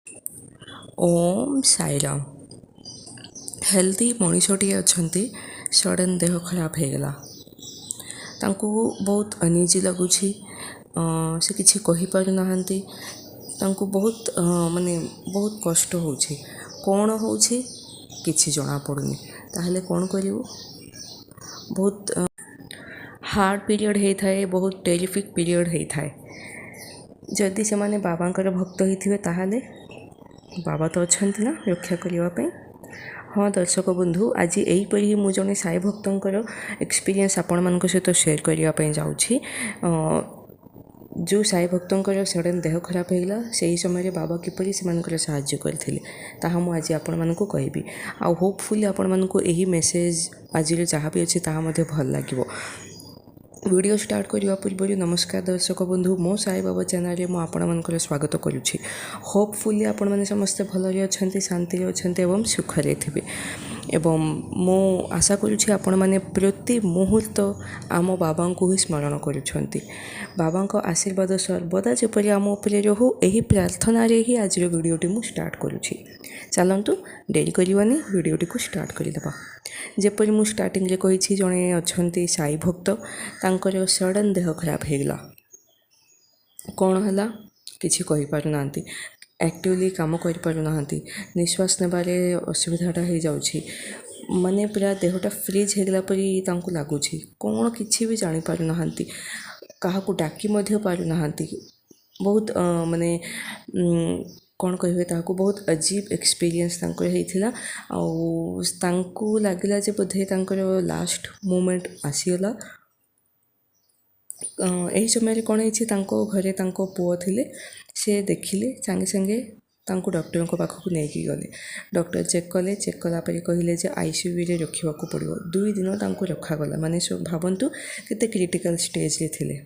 Om Sairam. Healthy मनीषटी अच्छा sudden देह खराब हो गला। तांको बहुत अनइजी लगुच से किसी कहीपर ना बहुत माने बहुत कष्ट हो कौन हो किसी जना पड़ुनी ताहले कौन करिवो। बहुत हार्ड पीरियड होता है, बहुत टेरिफिक पीरियड होता है। जदि से माने बाबांकर भक्त होते ताहले बाबा तो अच्छा ना रक्षा करने। हाँ दर्शक बंधु, आज यहीपरी ही मुझे जड़े साई भक्तर एक्सपीरियंस आपण मान सहित शेयर करने जाऊँगी। जो साई भक्तर सडन देह खराब होगा से समय बाबा किपरि से साहाय्य करते मुझे आपण मानक कहबी। आ होपफुली आपण मानक यही मेसेज आज जहाँ भी अच्छे ताहा मध्य भल लगे। वीडियो स्टार्ट करने पूर्व नमस्कार दर्शक बंधु, मो साई बाबा चैनल रे मो आपण मानकर स्वागत करुछि। होपफुली आपण माने समस्ते भलरे अछंती, शांति अछंती एवं सुखरे थिबे। एवं मो आशा करुछि आपण माने प्रति मुहूर्त आम बाबा को ही स्मरण करुछंती। बाबा को आशीर्वाद सर्वदा जेपरि आम उपरे रहू, एही प्रार्थना रे ही आज वीडियोटी मु स्टार्ट करुछि। चलंतु डेरी करिवानी वीडियोटी को स्टार्ट करदेबा। जेपरि मु स्टार्टिंग रे कहिछि जणे अछंती साई भक्त, तांकर सडन देह खराब होगा। कौन है किसी कहीपर ना, एक्टिवली काम करना, निश्वास नेबारे असुविधाटा हो जाउछि, माने पूरा देहटा फ्रीज होगला परी तांको लागुछि। कौन किछि भी जानि पारु नाहंती, काहाकू डाकी मध्य पारु नाहंती। बहुत माने कौन कहे ताको बहुत अजीब एक्सपीरियंस तांकर होइथिला। आउ तांको लागिला जे बोधे तांकर लास्ट मोमेंट आसीगला। यही समय कौन है घरे पुओ थिले, से देखिले सांगे सांगे तांको डॉक्टर को पाखक नहीं गले। डॉक्टर चेक कलापर कहले जे आईसीयू रे रखा पड़ो। 2 दिन तांको रखागला। माने भावन्तु केते क्रिटिकल स्टेज रे थिले।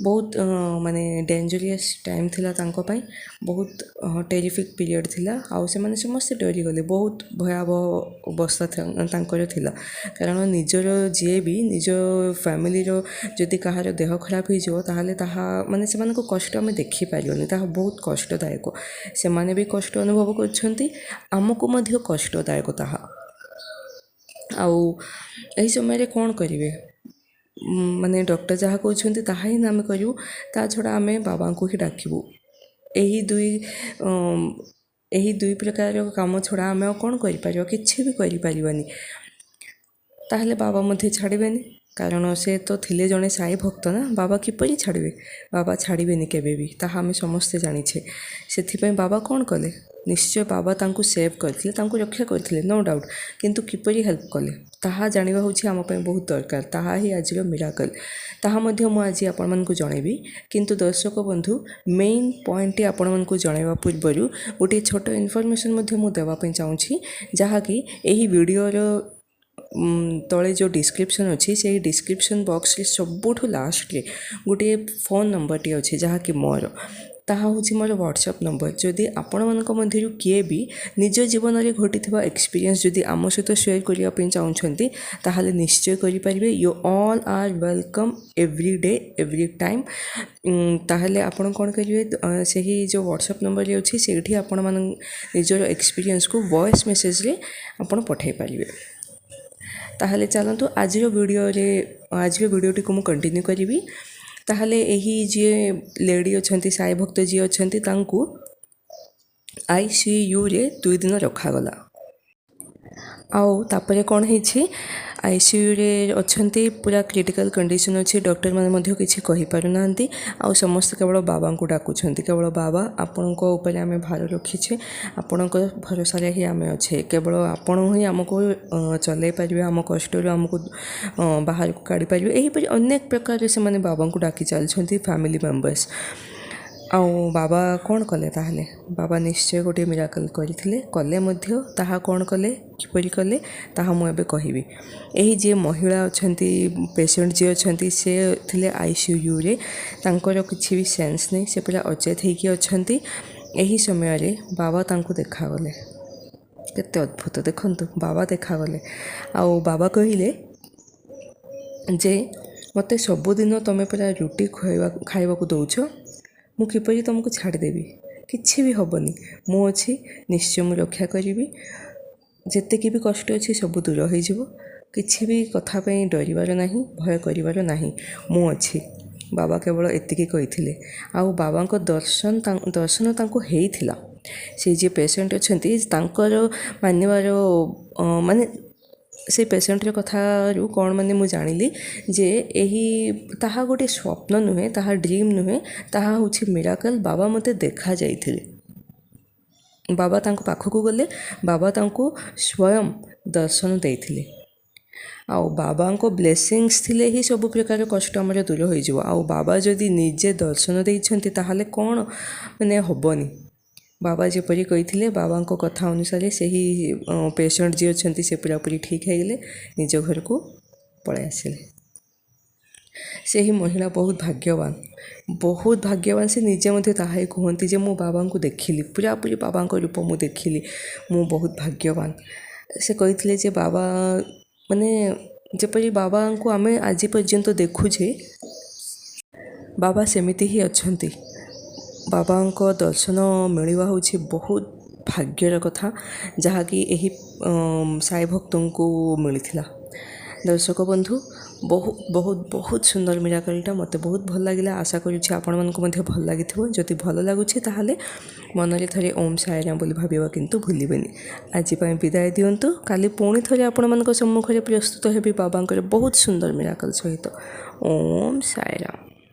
बहुत माने डेंजरियस टाइम थिला तांको पाई, बहुत टेरिफिक पीरियड थिला। आउ से माने समस्त डरी गले। बहुत भयावह अवस्था तांकर थिला, कारण निजर जे भी निज फैमिली रो जदि कहार देह खराब हो जाओ ताहले ताहा माने से मानको कष्ट आमे देखि पारियोनी। ताहा बहुत कष्टदायक, से माने भी कष्ट अनुभव करछंती, आमको मध्य कष्टदायक ताहा। आउ एही समय रे कोन करिवे, माने डॉक्टर जहाँ कहते ताहा ही आम करूँ। ता छड़ा आम बाबा को ही डाकबू। यही दुई प्रकार काम छड़ा आम कौन कर किसी भी करें। ताहले बाबा मध्य छाड़बेनी, कारण से तो थिले जड़े साई भक्त ना। बाबा किपरि छाड़बे, बाबा छाड़बेनी केबे भी, ताहा आम समस्ते जानिछे। से बाबा कौन कले, निश्चय बाबा तांको सेव करथिले, तांको रक्षा करथिले, नो डाउट। किंतु किपरि हेल्प कले ताहा जानिबा होछि आम पय बहुत दरकार। ताहा ही आजिर मिराकल, ताहा मध्य मु आज आपण मानकु जणेबी। किंतु दर्शक बंधु, मेन पॉइंट आपण मानकु जणाइबा पूर्वरु गोटे छोट इनफॉरमेशन मध्य मु देबा पय चाहूछि, जहा कि एही वीडियोर तले जो डिस्क्रिप्शन अच्छी से डिस्क्रिप्शन बॉक्स रे सबुठु लास्ट रे गोटे फोन नंबर टी अच्छे, जहाँ कि मोर ताहा होछि मोर व्हाट्सएप नंबर। जदि आपण मानक मध्यरु किए भी निज जीवन में घटी एक्सपीरियंस जदि आम सहित शेयर करने चाहते ताहले निश्चय करें। You all are welcome every day every time. ताहले आपण कौन करेंगे, से ही जो व्हाट्सएप नंबर रे अच्छी से आपण मान निजर एक्सपीरियंस को वॉइस मेसेज रे आपण पठाई पारिबे। ताहले चलतु आज वीडियोटी को मु कंटिन्यू करी। ताहले यही जी लेडी अच्छा साई भक्त जी अच्छा तांको आईसीयू रे 2 दिन रखागला। आउ तापरे कौन है, आईसीयू रे अच्छी पूरा क्रिटिकल कंडीशन अच्छी। डॉक्टर माने मध्य किछि कहि पारु नांती। आउ समस्त केवल बाबा को डाकुछंती, केवल बाबा आपनको ऊपर आमे भार रखिछे, आपनको भरोसा रे ही आमे अच्छे। केवल आपण ही आमको चलै पारिबे, आम कष्ट आमको बाहर को काढ़ी पारिबे। एही परि अनेक प्रकार से माने बाबा को डाकी चलछंती फैमिली मेंबर्स। आउ बाबा कौन कले, ताहले बाबा निश्चय गोटे मिराकल करथिले, कले मध्य। ताहा कौन कले, किपरि कले, ताहा मु एबे कहिबी। एही जे महिला अछंती पेशेंट जे अछंती से थिले आईसीयू रे, तांकर किछि भी सेंस नहीं, से पूरा अचेत हेकी अछंती। एही समय रे बाबा तांको देखा गले। केते अद्भुत देखंतु, बाबा देखा गले। आउ बाबा कहिले जे मते सबुदिन तमे पूरा रुटी खाइबा को दउछ, मु किपरि तुमको छाड़देवी। କିଛି ବି ହେବନି, ମୁଁ ଅଛି, ନିଶ୍ଚୟ ମୁଁ ରକ୍ଷା କରିବି, ଯେତିକି ବି କଷ୍ଟ ଅଛି ସବୁ ଦୂର ହୋଇଯିବ, କିଛି ବି କଥା ପାଇଁ ଡରିବାର ନାହିଁ, ଭୟ କରିବାର ନାହିଁ, ମୁଁ ଅଛି। ବାବା କେବଳ ଏତିକି କହିଥିଲେ। ଆଉ ବାବାଙ୍କ ଦର୍ଶନ ତାଙ୍କୁ ହେଇଥିଲା। ସେ ଯିଏ ପେସେଣ୍ଟ ଅଛନ୍ତି ତାଙ୍କର ମାନିବାର ମାନେ ସେ ପେସେଣ୍ଟର କଥାରୁ କ'ଣ ମାନେ ମୁଁ ଜାଣିଲି ଯେ ତାହା ଗୋଟେ ସ୍ୱପ୍ନ ନୁହେଁ, ତାହା ଡ୍ରିମ୍ ନୁହେଁ, ତାହା ହେଉଛି ମିରାକଲ୍। ବାବା ମୋତେ ଦେଖାଯାଇଥିଲେ। ବାବା ତାଙ୍କ ପାଖକୁ ଗଲେ, ବାବା ତାଙ୍କୁ ସ୍ୱୟଂ ଦର୍ଶନ ଦେଇଥିଲେ। ଆଉ ବାବାଙ୍କ ବ୍ଲେସିଂସ୍ ଥିଲେ ହିଁ ସବୁ ପ୍ରକାର କଷ୍ଟ ଆମର ଦୂର ହୋଇଯିବ। ଆଉ ବାବା ଯଦି ନିଜେ ଦର୍ଶନ ଦେଇଛନ୍ତି ତାହେଲେ କ'ଣ ମାନେ ହେବନି। ବାବା ଯେପରି କହିଥିଲେ, ବାବାଙ୍କ କଥା ଅନୁସାରେ ସେହି ପେସେଣ୍ଟ ଯିଏ ଅଛନ୍ତି ସେ ପୁରାପୁରି ଠିକ୍ ହୋଇଗଲେ, ନିଜ ଘରକୁ ପଳାଇ ଆସିଲେ। ସେହି ମହିଳା ବହୁତ ଭାଗ୍ୟବାନ। ସେ ନିଜେ ମଧ୍ୟ ତାହା ହିଁ କୁହନ୍ତି ଯେ ମୁଁ ବାବାଙ୍କୁ ଦେଖିଲି, ପୁରାପୁରି ବାବାଙ୍କ ରୂପ ମୁଁ ଦେଖିଲି, ମୁଁ ବହୁତ ଭାଗ୍ୟବାନ। ସେ କହିଥିଲେ ଯେ ବାବା ମାନେ ଯେପରି ବାବାଙ୍କୁ ଆମେ ଆଜି ପର୍ଯ୍ୟନ୍ତ ଦେଖୁଛେ, ବାବା ସେମିତି ହିଁ ଅଛନ୍ତି। ବାବାଙ୍କ ଦର୍ଶନ ମିଳିବା ହେଉଛି ବହୁତ ଭାଗ୍ୟର କଥା, ଯାହାକି ଏହି ସାଇ ଭକ୍ତଙ୍କୁ ମିଳିଥିଲା। ଦର୍ଶକ ବନ୍ଧୁ, ବହୁତ ସୁନ୍ଦର ମିରାକଲଟା ମୋତେ ବହୁତ ଭଲ ଲାଗିଲା। ଆଶା କରୁଛି ଆପଣମାନଙ୍କୁ ମଧ୍ୟ ଭଲ ଲାଗିଥିବ। ଯଦି ଭଲ ଲାଗୁଛି ତାହେଲେ ମନରେ ଥରେ ଓମ୍ ସାଇରାମ ବୋଲି ଭାବିବା କିନ୍ତୁ ଭୁଲିବେନି। ଆଜି ପାଇଁ ବିଦାୟ ଦିଅନ୍ତୁ। କାଲି ପୁଣି ଥରେ ଆପଣମାନଙ୍କ ସମ୍ମୁଖରେ ପ୍ରସ୍ତୁତ ହେବି ବାବାଙ୍କର ବହୁତ ସୁନ୍ଦର ମିରାକଲ ସହିତ। ଓମ୍ ସାଇରାମ।